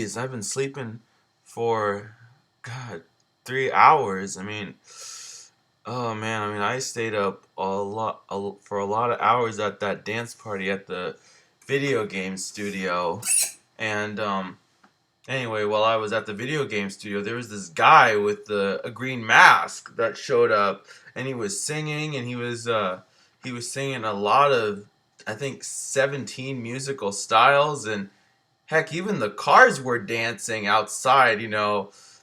geez, I've been sleeping for, God, 3 hours. I mean, oh man, I mean, I stayed up for a lot of hours at that dance party at the video game studio. And anyway, while I was at the video game studio, there was this guy with a green mask that showed up, and he was singing, and he was singing a lot of, I think, 17 musical styles, and heck, even the cars were dancing outside,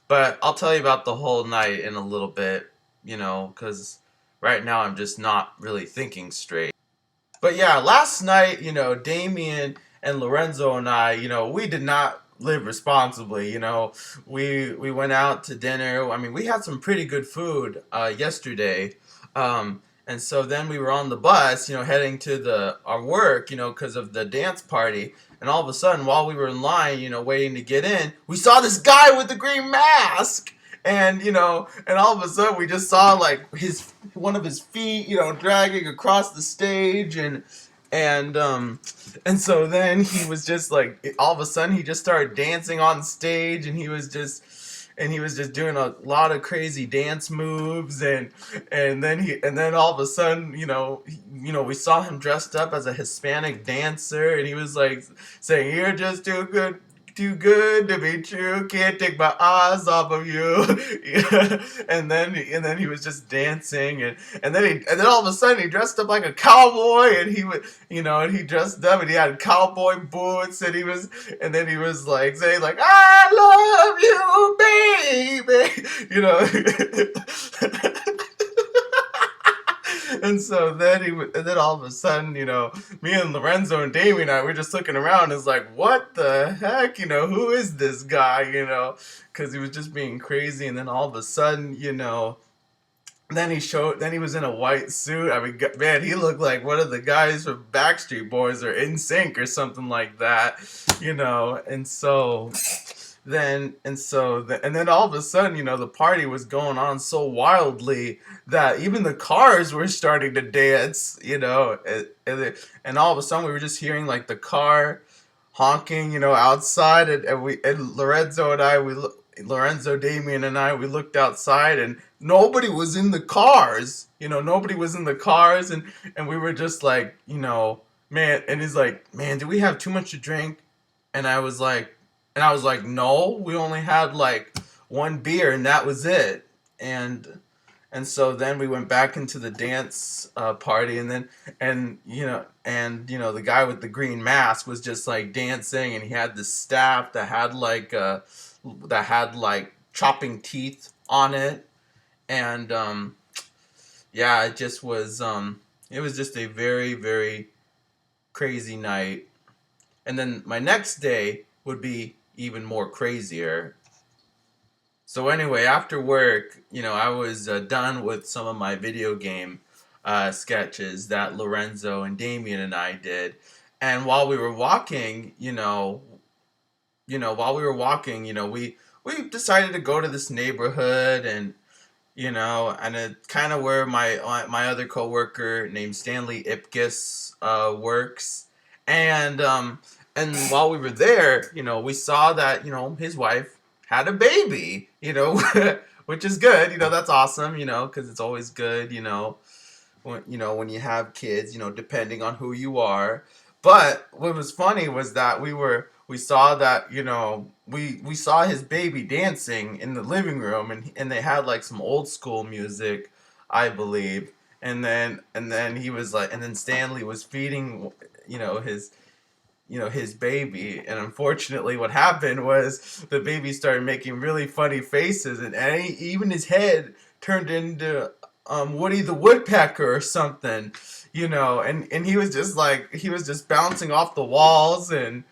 But I'll tell you about the whole night in a little bit, because right now I'm just not really thinking straight. But yeah, last night, Damien and Lorenzo and I, we did not live responsibly. We went out to dinner. I mean, we had some pretty good food yesterday. And so then we were on the bus, heading to our work, because of the dance party. And all of a sudden, while we were in line, waiting to get in, we saw this guy with the green mask. And and all of a sudden we just saw like one of his feet, dragging across the stage, and so then he was just like, all of a sudden he just started dancing on stage, and he was just doing a lot of crazy dance moves, and then all of a sudden, we saw him dressed up as a Hispanic dancer, and he was like saying, "You're just too good to be true. Can't take my eyes off of you." And then he was just dancing, and then all of a sudden he dressed up like a cowboy, and and he dressed up, and he had cowboy boots, and then he was like saying like, "I love you, baby," And so then and then all of a sudden, me and Lorenzo and Damian and I were just looking around. It's like, what the heck, who is this guy, because he was just being crazy. And then all of a sudden, then he was in a white suit. I mean, man, he looked like one of the guys from Backstreet Boys or NSYNC or something like that, and so and then all of a sudden, the party was going on so wildly that even the cars were starting to dance, and all of a sudden we were just hearing like the car honking, outside, and Lorenzo and I, Lorenzo, Damien, and I, we looked outside, and nobody was in the cars, nobody was in the cars, and we were just like, man, and he's like, "Man, did we have too much to drink?" And I was like, "No, we only had like one beer, and that was it." And so then we went back into the dance party, and the guy with the green mask was just like dancing, and he had this staff that had like chopping teeth on it, and yeah, it was just a very, very crazy night. And then my next day would be even more crazier. So anyway, after work, I was done with some of my video game sketches that Lorenzo and Damien and I did. And while we were walking, we decided to go to this neighborhood, and it's kind of where my other coworker named Stanley Ipkiss works. And while we were there, we saw that, his wife had a baby, which is good, that's awesome, because it's always good, when you have kids, depending on who you are. But what was funny was that we saw that, we saw his baby dancing in the living room, and they had like some old school music, I believe. And then he was like, and then Stanley was feeding, his his baby, and unfortunately what happened was the baby started making really funny faces, and even his head turned into Woody the Woodpecker or something, and he was just bouncing off the walls and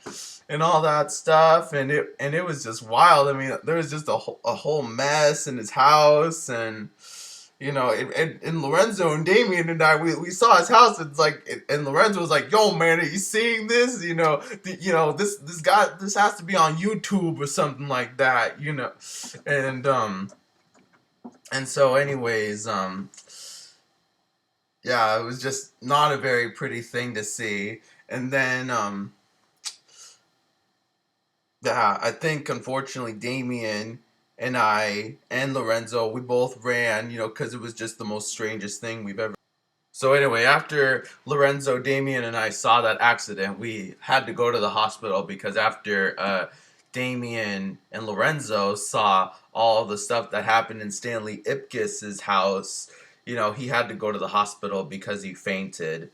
all that stuff, and it was just wild. I mean, there was just a whole mess in his house, and and Lorenzo and Damien and I, we saw his house. It's like, and Lorenzo was like, "Yo, man, are you seeing this? This guy, this has to be on YouTube or something like that, And and so, anyways, yeah, it was just not a very Yeah, I think unfortunately Damien and I and Lorenzo, we both ran, because it was just the most strangest thing we've ever. So anyway, after Lorenzo, Damien, and I saw that accident, we had to go to the hospital because after Damien and Lorenzo saw all the stuff that happened in Stanley Ipkiss's house, he had to go to the hospital because he fainted.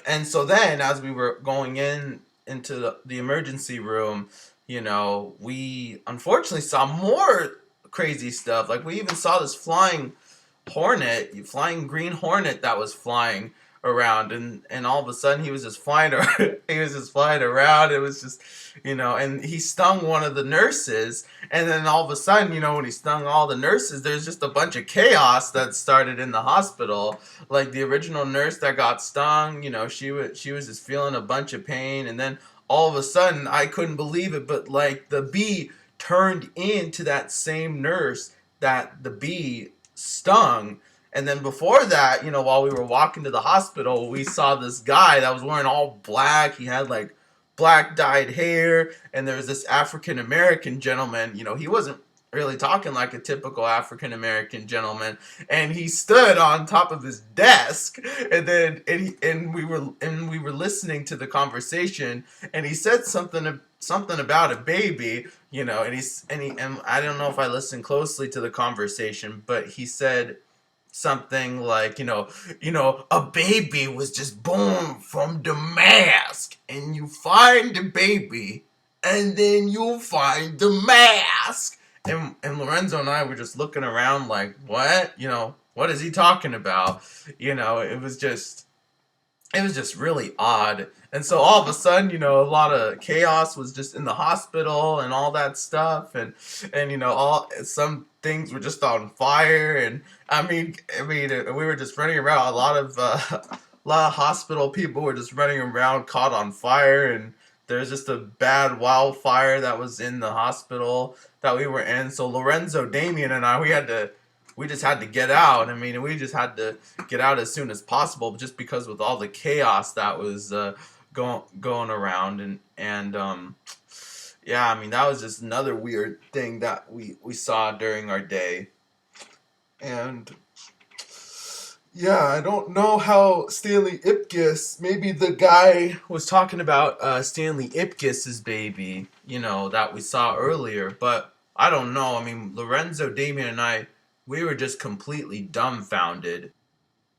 And so then, as we were going into the emergency room, we unfortunately saw more crazy stuff. Like we even saw this flying green hornet that was flying around, and all of a sudden he was just flying around. He was just flying around. It was just, and he stung one of the nurses, and then all of a sudden, when he stung all the nurses, there's just a bunch of chaos that started in the hospital. Like the original nurse that got stung, she was just feeling a bunch of pain, and then all of a sudden, I couldn't believe it, but like the bee turned into that same nurse that the bee stung. And then before that, while we were walking to the hospital, we saw this guy that was wearing all black. He had like black dyed hair, and there was this African American gentleman. He wasn't really talking like a typical African American gentleman, and he stood on top of his desk, and then we were listening to the conversation, and he said something about a baby, and I don't know if I listened closely to the conversation, but he said something like, a baby was just born from the mask, and you find the baby, and then you find the mask. And Lorenzo and I were just looking around like, what? What is he talking about? It was just really odd. And so all of a sudden, a lot of chaos was just in the hospital and all that stuff, and all some things were just on fire, and we were just running around. A lot of hospital people were just running around caught on fire, and there's just a bad wildfire that was in the hospital that we were in. So Lorenzo, Damien, and I, we just had to get out. We just had to get out as soon as possible, just because with all the chaos that was going around, and yeah, that was just another weird thing that we saw during our day, and yeah, I don't know how Stanley Ipkiss, maybe the guy was talking about Stanley Ipkiss's baby, that we saw earlier, but I don't know. Lorenzo, Damien, and I, we were just completely dumbfounded.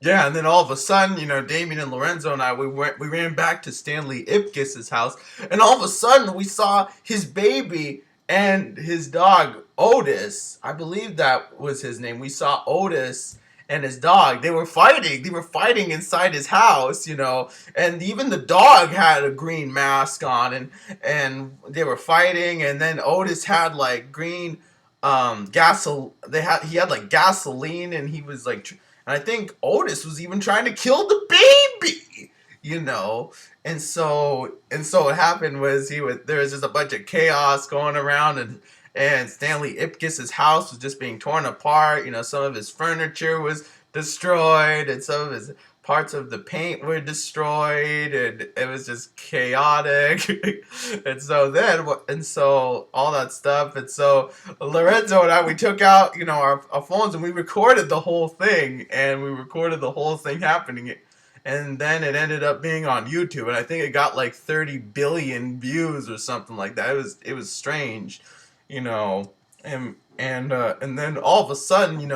Yeah, and then all of a sudden, Damien and Lorenzo and I, we ran back to Stanley Ipkiss's house, and all of a sudden we saw his baby and his dog Otis. I believe that was his name. We saw Otis and his dog. They were fighting. They were fighting inside his house, and even the dog had a green mask on, and they were fighting, and then Otis had like green he had like gasoline, and he was like and I think Otis was even trying to kill the baby, and so what happened was there was just a bunch of chaos going around, and Stanley Ipkiss's house was just being torn apart. Some of his furniture was destroyed, and some of his parts of the paint were destroyed, and it was just chaotic. and so all that stuff, and so Lorenzo and I, we took out our phones, and we recorded the whole thing, happening, and then it ended up being on YouTube, and I think it got like 30 billion views or something like that. It was strange, and then all of a sudden,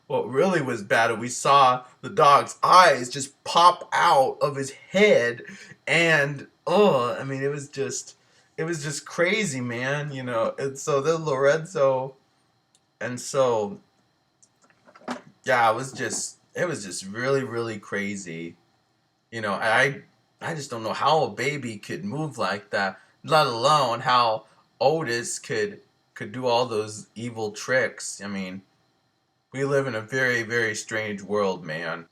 what really was bad, we saw the dog's eyes just pop out of his head, and it was just crazy, man, and so then Lorenzo, and so yeah, it was just really, really crazy. I just don't know how a baby could move like that, let alone how Otis could do all those evil tricks. We live in a very, very strange world, man.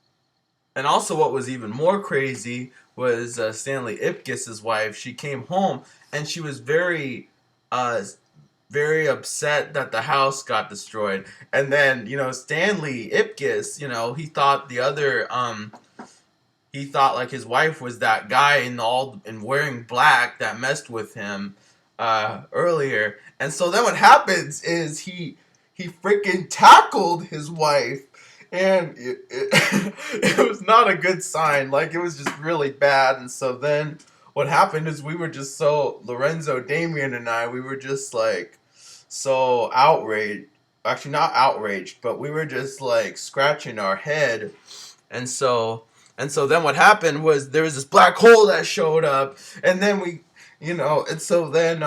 And also, what was even more crazy was Stanley Ipkiss's wife. She came home, and she was very, very upset that the house got destroyed. And then, Stanley Ipkiss, he thought like his wife was that guy in wearing black that messed with him. earlier. And so then what happens is he freaking tackled his wife, and it was not a good sign. Like, it was just really bad. And so then what happened is we were just so Lorenzo, Damian, and I, we were just like so outraged. Actually, not outraged, but we were just like scratching our head. And so then what happened was there was this black hole that showed up, and then we, and so then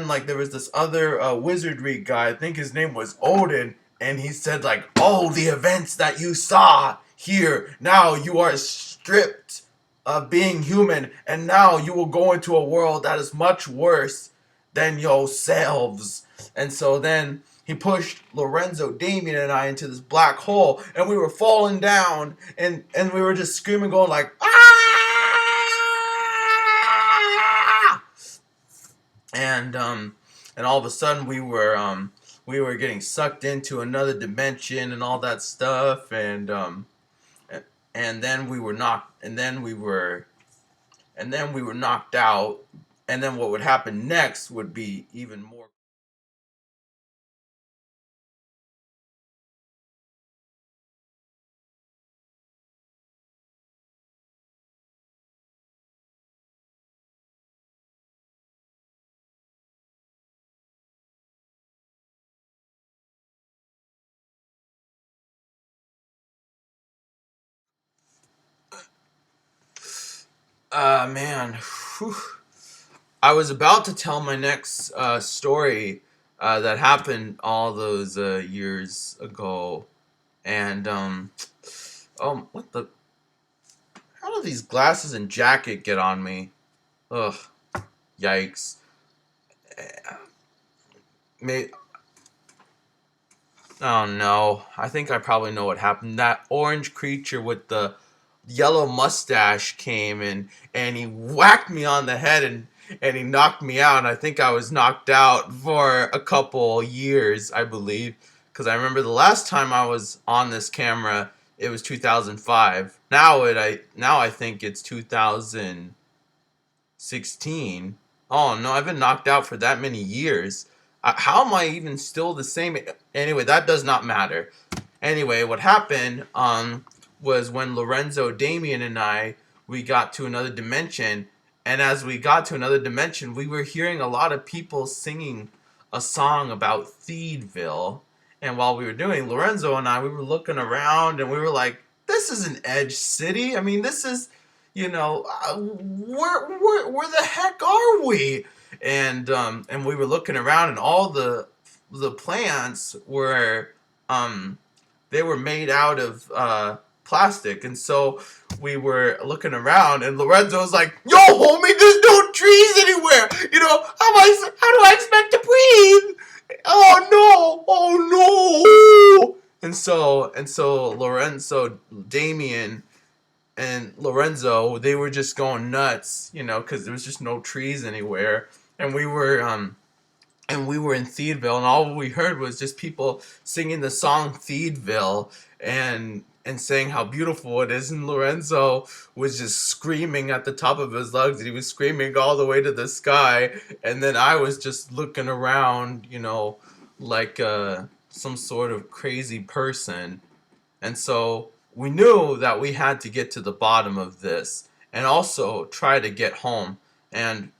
like there was this other wizardry guy. I think his name was Odin, and he said like, all the events that you saw here, now you are stripped of being human, and now you will go into a world that is much worse than yourselves. And so then he pushed Lorenzo, Damian, and I into this black hole, and we were falling down, and we were just screaming, going like, ah! And all of a sudden we were getting sucked into another dimension and all that stuff, and then we were knocked, and then we were knocked out, and then what would happen next would be even more. Man, whew. I was about to tell my next story that happened all those years ago, and what the? How do these glasses and jacket get on me? Ugh, yikes! May Oh no, I think I probably know what happened. That orange creature with the yellow mustache came and he whacked me on the head and he knocked me out. And I think I was knocked out for a couple years, I believe, because I remember the last time I was on this camera, it was 2005. Now I think it's 2016. Oh no, I've been knocked out for that many years. How am I even still the same? Anyway, that does not matter. Anyway, what happened was when Lorenzo, Damian, and I, we got to another dimension, and as we got to another dimension, we were hearing a lot of people singing a song about Theedville. And while we were doing, Lorenzo and I, we were looking around, and we were like, "This is an edge city. I mean, this is, where the heck are we?" And we were looking around, and all the plants were they were made out of plastic. And so we were looking around, and Lorenzo was like, "Yo, homie, there's no trees anywhere. How do I expect to breathe? Oh no. And so Lorenzo, Damien, and Lorenzo, they were just going nuts, because there was just no trees anywhere. And we were in Theedville, and all we heard was just people singing the song Theedville, and saying how beautiful it is. And Lorenzo was just screaming at the top of his lungs, and he was screaming all the way to the sky. And then I was just looking around, like some sort of crazy person. And so we knew that we had to get to the bottom of this and also try to get home. And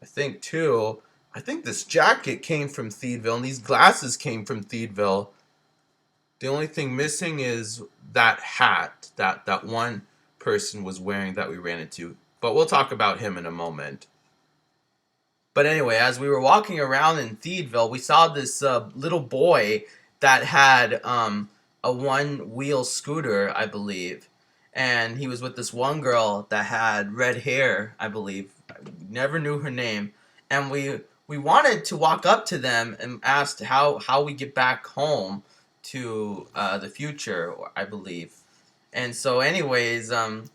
I think too, I think this jacket came from Theedville, and these glasses came from Theedville. The only thing missing is that hat that one person was wearing that we ran into. But we'll talk about him in a moment. But anyway, as we were walking around in Theedville, we saw this little boy that had a one-wheel scooter, I believe. And he was with this one girl that had red hair, I believe. I never knew her name. And we wanted to walk up to them and ask how we get back home to the future, I believe. And so anyways, and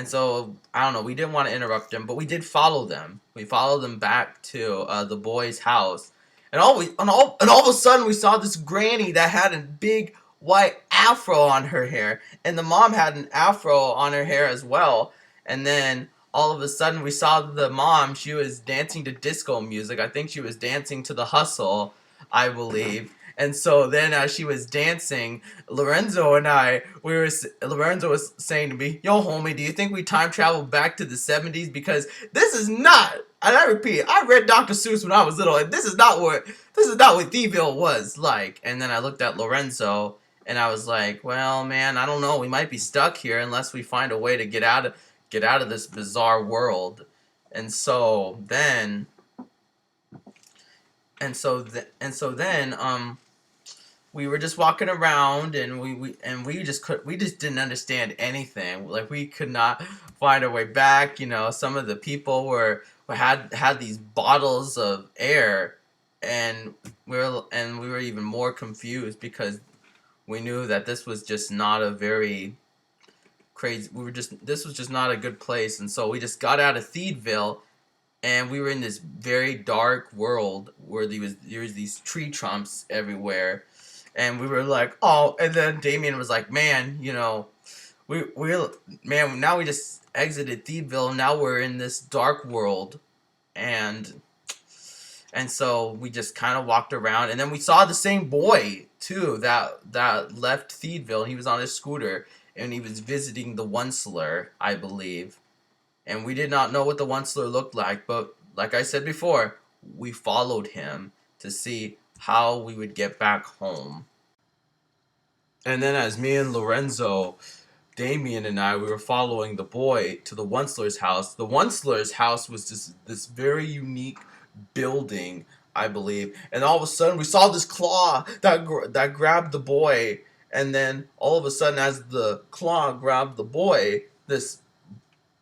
so I don't know, we didn't want to interrupt them, but we did follow them. We followed them back to the boy's house. And all of a sudden we saw this granny that had a big white afro on her hair, and the mom had an afro on her hair as well. And then all of a sudden we saw the mom. She was dancing to disco music. I think she was dancing to the Hustle, I believe. And so then as she was dancing, Lorenzo was saying to me, "Yo, homie, do you think we time travel back to the 70s? Because this is not," and I repeat, I read Dr. Seuss when I was little, and this is not what Theedville was like. And then I looked at Lorenzo, and I was like, well, man, I don't know. We might be stuck here unless we find a way to get out of this bizarre world. And so then, and so then, we were just walking around, and we just didn't understand anything. Like, we could not find our way back. Some of the people had these bottles of air, and we were even more confused because we knew that this was just not a very crazy. This was just not a good place, and so we just got out of Theedville, and we were in this very dark world where there was these tree trunks everywhere, and we were like, oh. And then Damian was like, man, man, now we just exited Theedville. Now we're in this dark world, and so we just kind of walked around, and then we saw the same boy too that left Theedville. He was on his scooter, and he was visiting the Onceler, I believe. And we did not know what the Onceler looked like, but like I said before, we followed him to see how we would get back home. And then as me and Lorenzo, Damian and I, we were following the boy to the Onceler's house. The Onceler's house was just this very unique building, I believe. And all of a sudden, we saw this claw that grabbed the boy. And then all of a sudden, as the claw grabbed the boy, this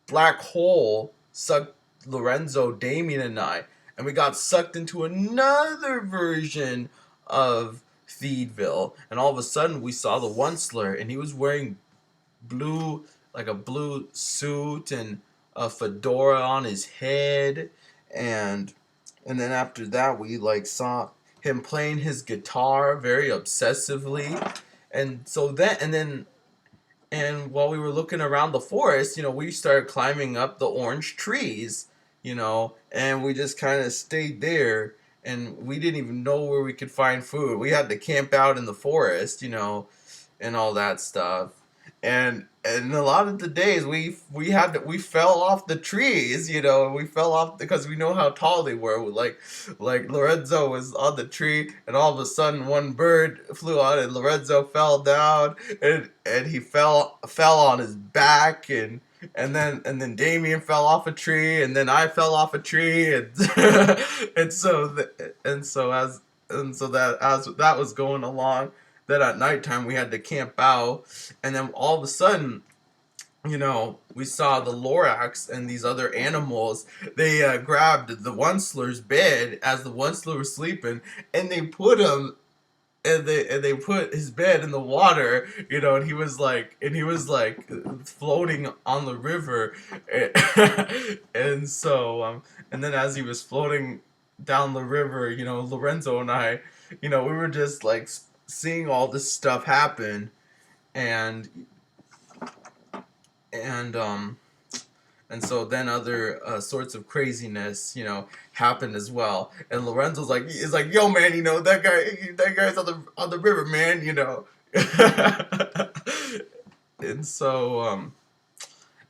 black hole sucked Lorenzo, Damian, and I. And we got sucked into another version of Theedville. And all of a sudden, we saw the Onceler, and he was wearing a blue suit and a fedora on his head. And then after that, we saw him playing his guitar very obsessively. And while we were looking around the forest, we started climbing up the orange trees, and we just kind of stayed there, and we didn't even know where we could find food. We had to camp out in the forest, and all that stuff. And a lot of the days we fell off the trees, we fell off because we know how tall they were. Like Lorenzo was on the tree, and all of a sudden one bird flew out, and Lorenzo fell down, and he fell on his back, and then Damian fell off a tree, and then I fell off a tree, and as that was going along, that at nighttime we had to camp out, and then all of a sudden, we saw the Lorax and these other animals. They grabbed the Onceler's bed as the Onceler was sleeping, and they put his bed in the water, and he was like floating on the river, and then as he was floating down the river, Lorenzo and I, we were just seeing all this stuff happen, and so then other sorts of craziness, happened as well. And Lorenzo's like, yo, man, that guy's on the river, man,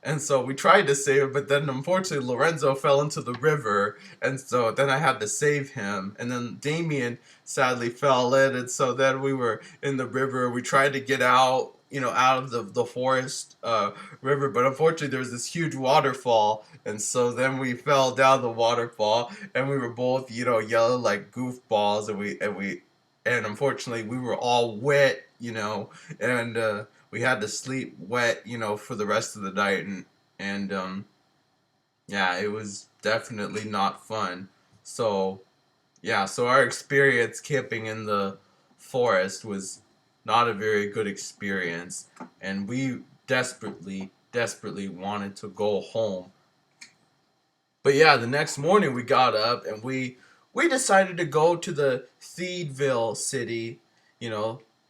and so we tried to save it, but then unfortunately Lorenzo fell into the river, and so then I had to save him. And then Damian sadly fell in, and so then we were in the river. We tried to get out, out of the forest river, but unfortunately there was this huge waterfall, and so then we fell down the waterfall, and we were both, yelling like goofballs, and unfortunately we were all wet, and we had to sleep wet, for the rest of the night, and yeah, it was definitely not fun. So yeah, so our experience camping in the forest was not a very good experience, and we desperately wanted to go home. But yeah, the next morning we got up, and we decided to go to the Theedville city,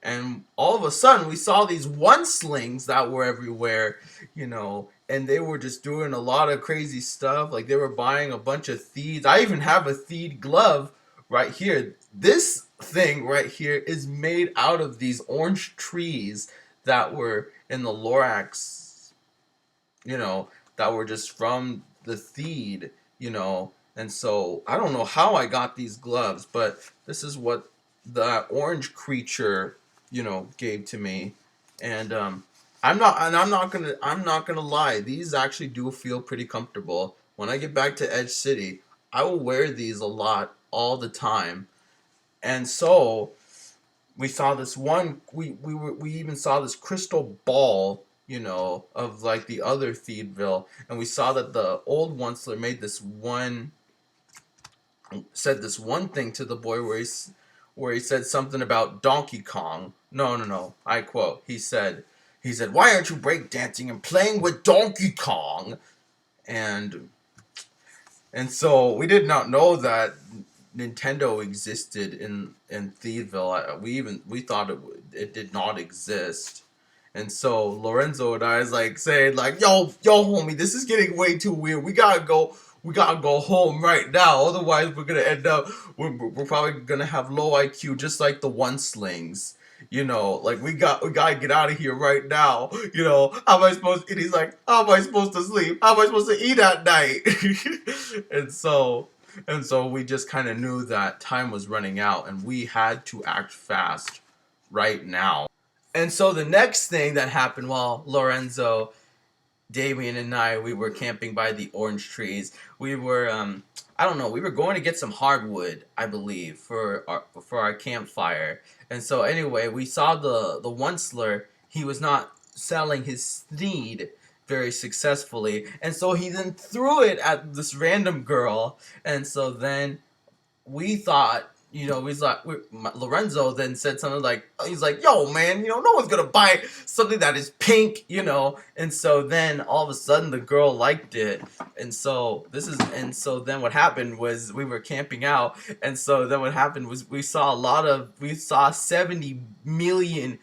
And all of a sudden we saw these one slings that were everywhere, and they were just doing a lot of crazy stuff. Like they were buying a bunch of Theeds. I even have a Theed glove right here. This thing right here is made out of these orange trees that were in the Lorax, that were just from the Theed, And so I don't know how I got these gloves, but this is what the orange creature, gave to me. And I'm not gonna lie, these actually do feel pretty comfortable. When I get back to Edge City, I will wear these a lot all the time. And so we saw this one. We even saw this crystal ball, of like the other Theedville, and we saw that the old Onceler said this one thing to the boy where he said something about Donkey Kong. No. I quote. He said, "Why aren't you breakdancing and playing with Donkey Kong?" And so we did not know that Nintendo existed in Theedville. We thought it did not exist. And so Lorenzo and I is like saying like, yo, homie, this is getting way too weird. We gotta go home right now. Otherwise, we're gonna end up we're probably gonna have low IQ, just like the one slings. Like we gotta get out of here right now. How am I supposed? And he's like, how am I supposed to sleep? How am I supposed to eat at night? and so we just kind of knew that time was running out, and we had to act fast right now. And so the next thing that happened while Lorenzo, Damian, and we were camping by the orange trees. We were, I don't know, we were going to get some hardwood, I believe, for our campfire. And so anyway, we saw the Onceler. He was not selling his Theed very successfully. And so he then threw it at this random girl. And so then we thought, Lorenzo then said something like, he's like, yo, man, no one's gonna buy something that is pink, and so then all of a sudden the girl liked it, and so then what happened was we were camping out, and so then what happened was we saw 70 million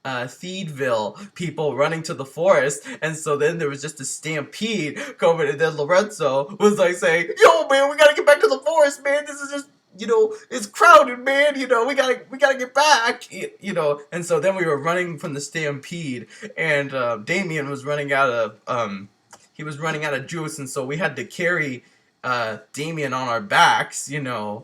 Theedville people running to the forest, and so then there was just a stampede coming, and then Lorenzo was like saying, yo, man, we gotta get back to the forest, man, this is just, it's crowded, man, we gotta get back, and so then we were running from the stampede, and Damian was running out of juice, and so we had to carry Damian on our backs, and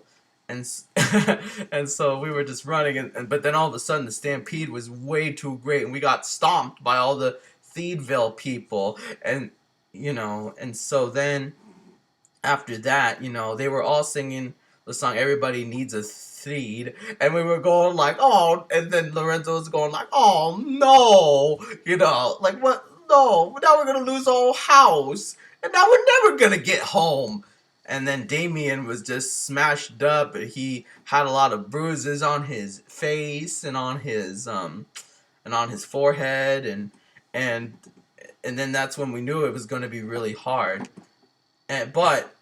and so we were just running, but then all of a sudden the stampede was way too great, and we got stomped by all the Theedville people, and and so then after that, they were all singing the song "Everybody Needs a Theed," and we were going like, oh, and then Lorenzo was going like, oh no, like what? No, now we're gonna lose our whole house, and now we're never gonna get home. And then Damian was just smashed up. He had a lot of bruises on his face and on his forehead, and then that's when we knew it was going to be really hard. But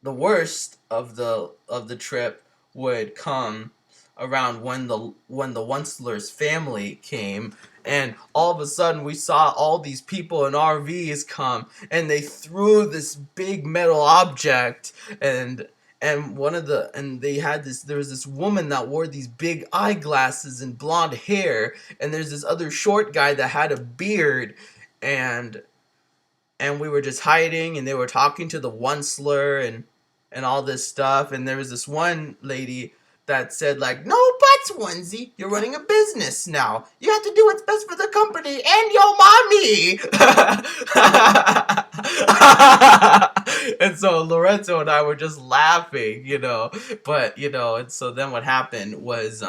the worst of the trip would come around when the Onceler's family came, and all of a sudden we saw all these people in RVs come, and they threw this big metal object, and there was this woman that wore these big eyeglasses and blonde hair, and there's this other short guy that had a beard, and we were just hiding, and they were talking to the Onceler and all this stuff, and there was this one lady that said like, no buts, Onesie, you're running a business now. You have to do what's best for the company and your mommy. And so Lorenzo and I were just laughing, but and so then what happened was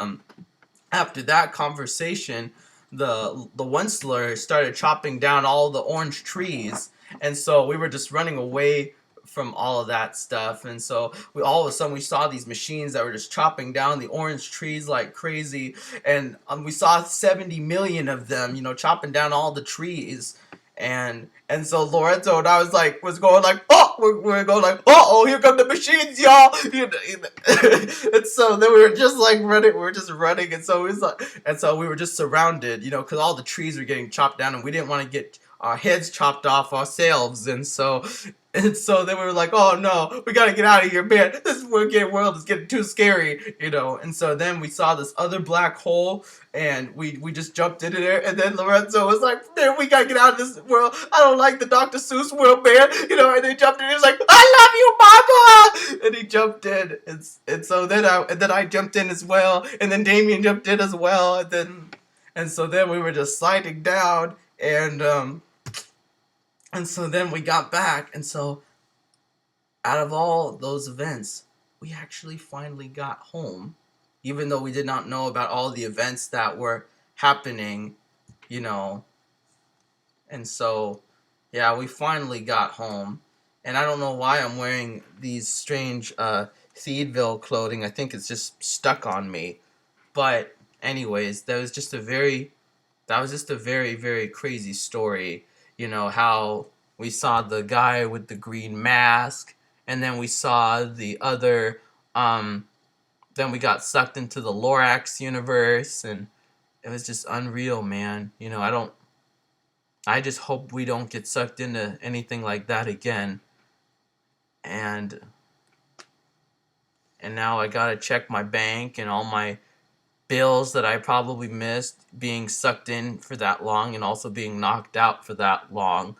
after that conversation, the Onceler started chopping down all the orange trees, and so we were just running away from all of that stuff, and so all of a sudden we saw these machines that were just chopping down the orange trees like crazy, and we saw 70 million of them, chopping down all the trees, and so Lorenzo and I was going like, oh, we're going like, uh-oh, here come the machines, y'all. And so then we were just like running, we were just running, and so it was like, and so we were just surrounded, because all the trees were getting chopped down, and we didn't want to get our heads chopped off ourselves, and so then we were like, oh no, we gotta get out of here, man. This world is getting too scary, And so then we saw this other black hole, and we just jumped into there, and then Lorenzo was like, man, we gotta get out of this world. I don't like the Dr. Seuss world, man. And he jumped in, he was like, I love you, Mama! And he jumped in, and so then I jumped in as well, and then Damian jumped in as well, and so then we were just sliding down, and so then we got back, and so out of all those events, we actually finally got home, even though we did not know about all the events that were happening. And so, yeah, we finally got home, and I don't know why I'm wearing these strange Theedville clothing. I think it's just stuck on me. But anyways, that was just a very, very crazy story. How we saw the guy with the green mask, and then we saw the other, then we got sucked into the Lorax universe, and it was just unreal, man. I just hope we don't get sucked into anything like that again. And now I gotta check my bank and all my bills that I probably missed being sucked in for that long, and also being knocked out for that long.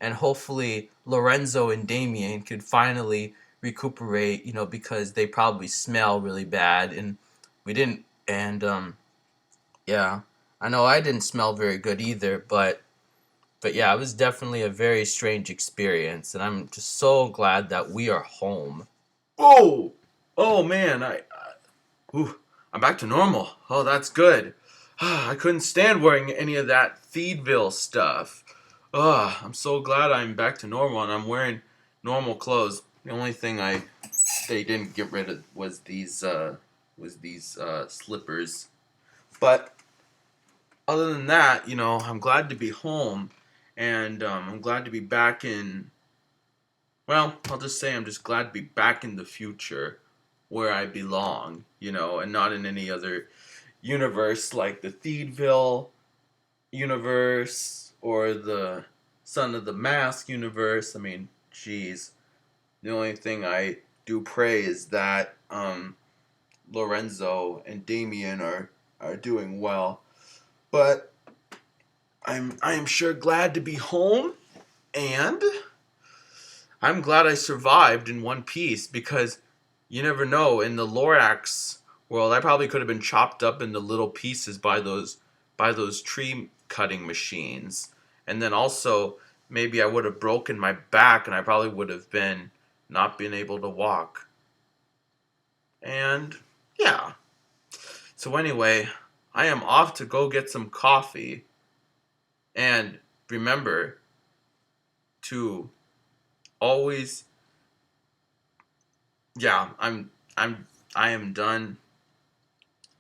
And hopefully Lorenzo and Damian could finally recuperate, because they probably smell really bad, and we didn't, and yeah, I know I didn't smell very good either, but yeah, it was definitely a very strange experience, and I'm just so glad that we are home. Oh man, I'm back to normal. Oh, that's good. I couldn't stand wearing any of that Theedville stuff. I'm so glad I'm back to normal, and I'm wearing normal clothes. The only thing they didn't get rid of was these slippers. But other than that, I'm glad to be home, and I'm glad to be back in. Well, I'll just say I'm just glad to be back in the future, where I belong, and not in any other universe like the Theedville universe or the Son of the Mask universe. I mean, jeez. The only thing I do pray is that Lorenzo and Damian are doing well. But I am sure glad to be home, and I'm glad I survived in one piece, because you never know, in the Lorax world, I probably could have been chopped up into little pieces by those tree cutting machines. And then also, maybe I would have broken my back, and I probably would have not been able to walk. And yeah. So anyway, I am off to go get some coffee. And remember to always, yeah, I am done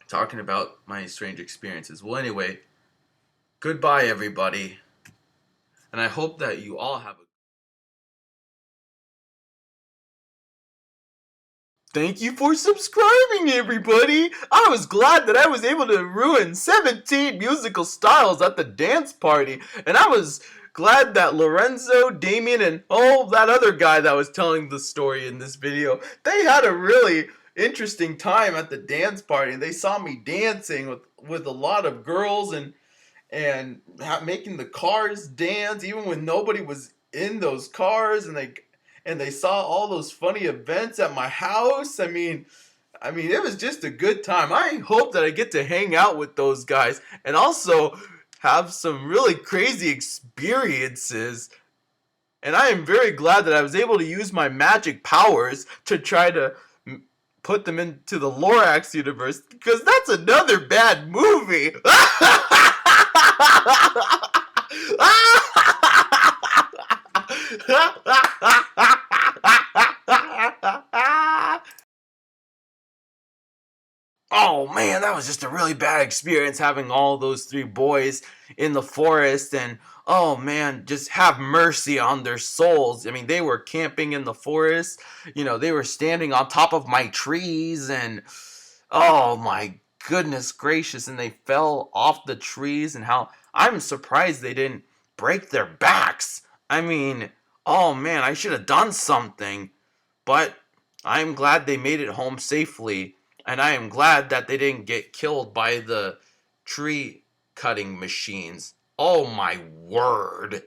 talking about my strange experiences. Well, anyway, goodbye, everybody. And I hope that you all have a Thank you for subscribing, everybody! I was glad that I was able to ruin 17 musical styles at the dance party, and I was glad that Lorenzo, Damian, and that other guy that was telling the story in this video, they had a really interesting time at the dance party. They saw me dancing with a lot of girls and making the cars dance, even when nobody was in those cars, and they saw all those funny events at my house. I mean, it was just a good time. I hope that I get to hang out with those guys and also have some really crazy experiences. And I am very glad that I was able to use my magic powers to try to put them into the Lorax universe, because that's another bad movie. Oh man, that was just a really bad experience having all those three boys in the forest, and oh man, just have mercy on their souls. I mean, they were camping in the forest. They were standing on top of my trees, and oh my goodness gracious, and they fell off the trees, and how I'm surprised they didn't break their backs. I mean, oh man, I should have done something. But I'm glad they made it home safely, and I am glad that they didn't get killed by the tree cutting machines. Oh my word.